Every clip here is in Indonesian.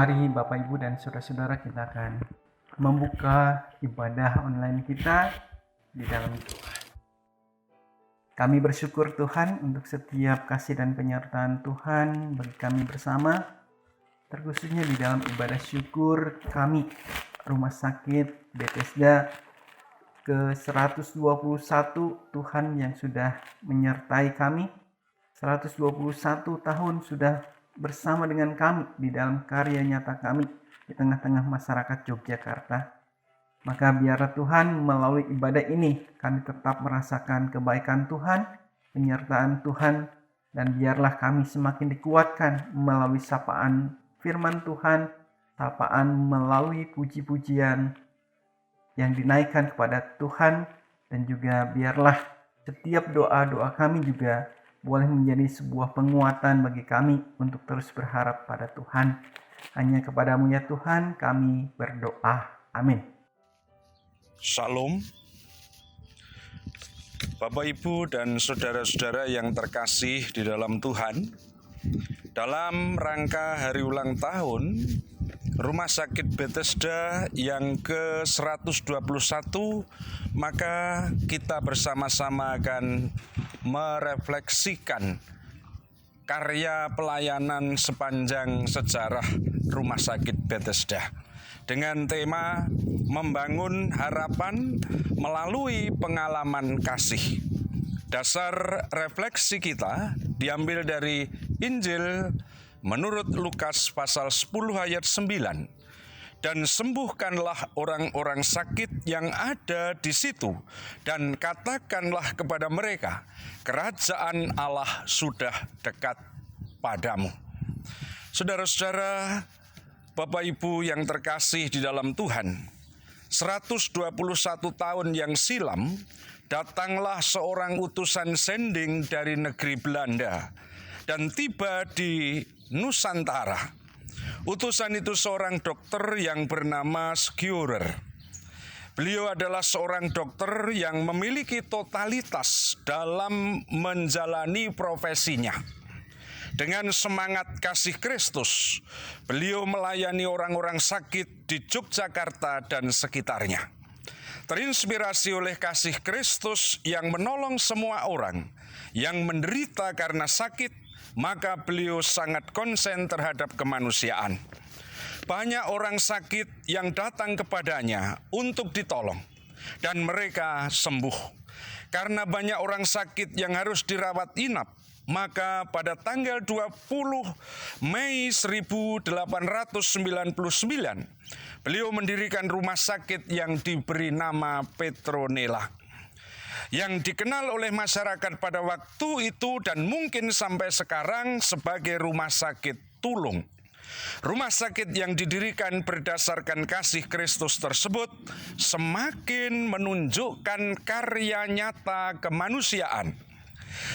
Mari Bapak Ibu dan Saudara-saudara, kita akan membuka ibadah online kita di dalam Tuhan. Kami bersyukur Tuhan untuk setiap kasih dan penyertaan Tuhan bagi kami bersama, terkhususnya di dalam ibadah syukur kami Rumah Sakit Bethesda ke-121. Tuhan yang sudah menyertai kami 121 tahun sudah bersama dengan kami di dalam karya nyata kami di tengah-tengah masyarakat Yogyakarta. Maka biarlah Tuhan melalui ibadah ini kami tetap merasakan kebaikan Tuhan, penyertaan Tuhan, dan biarlah kami semakin dikuatkan melalui sapaan firman Tuhan, sapaan melalui puji-pujian yang dinaikkan kepada Tuhan, dan juga biarlah setiap doa-doa kami juga boleh menjadi sebuah penguatan bagi kami untuk terus berharap pada Tuhan. Hanya kepadamu ya Tuhan kami berdoa. Amin. Shalom. Bapak, Ibu, dan saudara-saudara yang terkasih di dalam Tuhan. Dalam rangka hari ulang tahun Rumah Sakit Bethesda yang ke-121, maka kita bersama-sama akan merefleksikan karya pelayanan sepanjang sejarah Rumah Sakit Bethesda dengan tema membangun harapan melalui pengalaman kasih. Dasar refleksi kita diambil dari Injil menurut Lukas pasal 10 ayat 9. Dan sembuhkanlah orang-orang sakit yang ada di situ, dan katakanlah kepada mereka, kerajaan Allah sudah dekat padamu. Saudara-saudara, Bapak Ibu yang terkasih di dalam Tuhan, 121 tahun yang silam, datanglah seorang utusan sending dari negeri Belanda dan tiba di Nusantara. Utusan itu seorang dokter yang bernama Scurrer. Beliau adalah seorang dokter yang memiliki totalitas dalam menjalani profesinya. Dengan semangat kasih Kristus, beliau melayani orang-orang sakit di Yogyakarta dan sekitarnya. Terinspirasi oleh kasih Kristus yang menolong semua orang yang menderita karena sakit, maka beliau sangat konsen terhadap kemanusiaan. Banyak orang sakit yang datang kepadanya untuk ditolong, dan mereka sembuh. Karena banyak orang sakit yang harus dirawat inap, maka pada tanggal 20 Mei 1899, beliau mendirikan rumah sakit yang diberi nama Petronella, yang dikenal oleh masyarakat pada waktu itu dan mungkin sampai sekarang sebagai Rumah Sakit Tulung. Rumah sakit yang didirikan berdasarkan kasih Kristus tersebut semakin menunjukkan karya nyata kemanusiaan,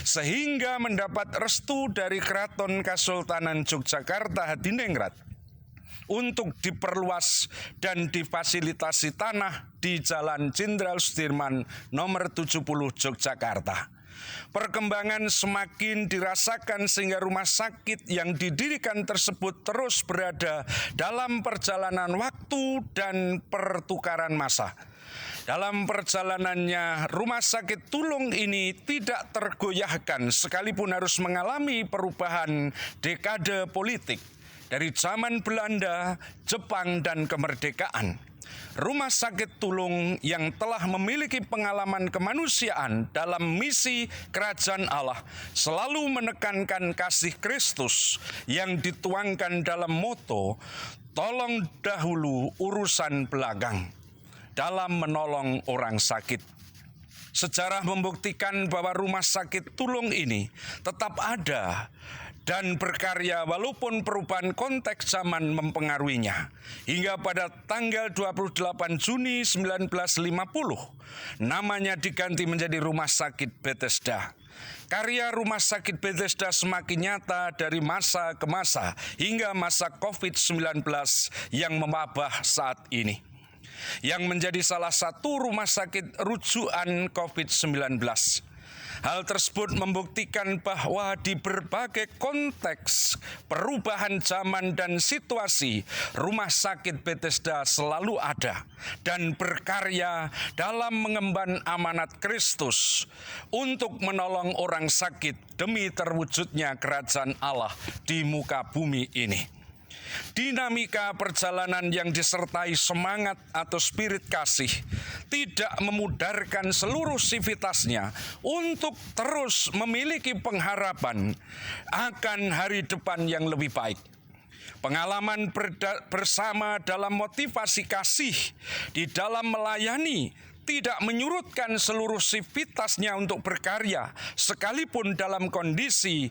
sehingga mendapat restu dari Keraton Kasultanan Yogyakarta Hadiningrat untuk diperluas dan difasilitasi tanah di Jalan Jenderal Sudirman nomor 70 Yogyakarta. Perkembangan semakin dirasakan sehingga rumah sakit yang didirikan tersebut terus berada dalam perjalanan waktu dan pertukaran masa. Dalam perjalanannya, Rumah Sakit Tulung ini tidak tergoyahkan sekalipun harus mengalami perubahan dekade politik dari zaman Belanda, Jepang, dan kemerdekaan. Rumah Sakit Tulung yang telah memiliki pengalaman kemanusiaan dalam misi kerajaan Allah selalu menekankan kasih Kristus yang dituangkan dalam moto, tolong dahulu urusan belakang, dalam menolong orang sakit. Sejarah membuktikan bahwa Rumah Sakit Tulung ini tetap ada dan berkarya walaupun perubahan konteks zaman mempengaruhinya. Hingga pada tanggal 28 Juni 1950, namanya diganti menjadi Rumah Sakit Bethesda. Karya Rumah Sakit Bethesda semakin nyata dari masa ke masa hingga masa COVID-19 yang mewabah saat ini, yang menjadi salah satu rumah sakit rujukan COVID-19. Hal tersebut membuktikan bahwa di berbagai konteks perubahan zaman dan situasi, Rumah Sakit Bethesda selalu ada dan berkarya dalam mengemban amanat Kristus untuk menolong orang sakit demi terwujudnya kerajaan Allah di muka bumi ini. Dinamika perjalanan yang disertai semangat atau spirit kasih tidak memudarkan seluruh sivitasnya untuk terus memiliki pengharapan akan hari depan yang lebih baik. Pengalaman bersama dalam motivasi kasih di dalam melayani tidak menyurutkan seluruh sivitasnya untuk berkarya, sekalipun dalam kondisi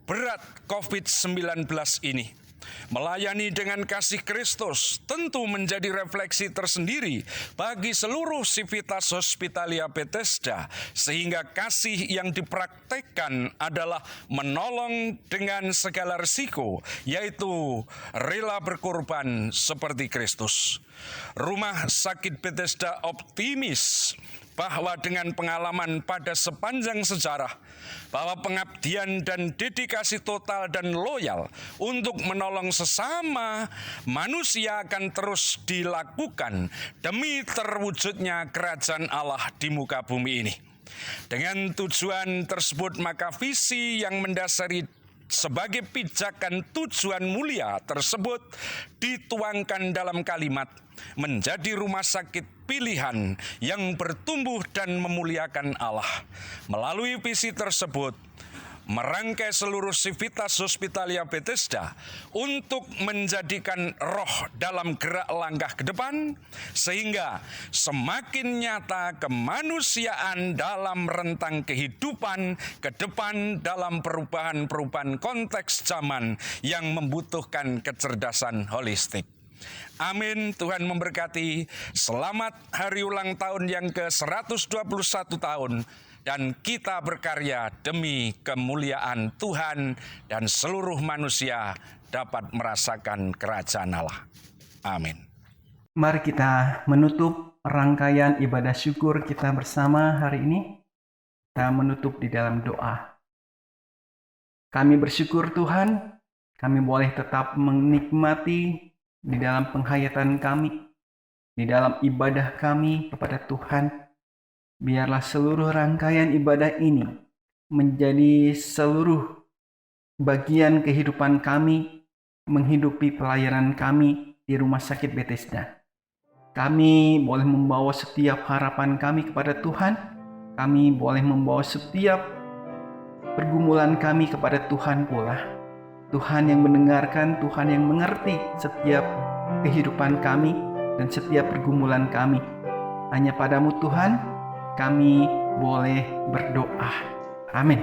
berat COVID-19 ini. Melayani dengan kasih Kristus tentu menjadi refleksi tersendiri bagi seluruh sivitas Hospitalia Bethesda, sehingga kasih yang dipraktekkan adalah menolong dengan segala risiko, yaitu rela berkorban seperti Kristus. Rumah Sakit Bethesda optimis bahwa dengan pengalaman pada sepanjang sejarah, bahwa pengabdian dan dedikasi total dan loyal untuk menolong sesama manusia akan terus dilakukan demi terwujudnya kerajaan Allah di muka bumi ini. Dengan tujuan tersebut, maka visi yang mendasari sebagai pijakan tujuan mulia tersebut dituangkan dalam kalimat menjadi rumah sakit pilihan yang bertumbuh dan memuliakan Allah. Melalui visi tersebut, merangkai seluruh sivitas Hospitalia Bethesda untuk menjadikan roh dalam gerak langkah ke depan, sehingga semakin nyata kemanusiaan dalam rentang kehidupan ke depan dalam perubahan-perubahan konteks zaman yang membutuhkan kecerdasan holistik. Amin. Tuhan memberkati. Selamat hari ulang tahun yang ke-121 tahun. Dan kita berkarya demi kemuliaan Tuhan dan seluruh manusia dapat merasakan kerajaan Allah. Amin. Mari kita menutup rangkaian ibadah syukur kita bersama hari ini. Kita menutup di dalam doa. Kami bersyukur Tuhan, kami boleh tetap menikmati di dalam penghayatan kami, di dalam ibadah kami kepada Tuhan. Biarlah seluruh rangkaian ibadah ini menjadi seluruh bagian kehidupan kami, menghidupi pelayanan kami di Rumah Sakit Bethesda. Kami boleh membawa setiap harapan kami kepada Tuhan. Kami boleh membawa setiap pergumulan kami kepada Tuhan pula. Tuhan yang mendengarkan, Tuhan yang mengerti setiap kehidupan kami dan setiap pergumulan kami. Hanya padamu Tuhan kami boleh berdoa. Amin.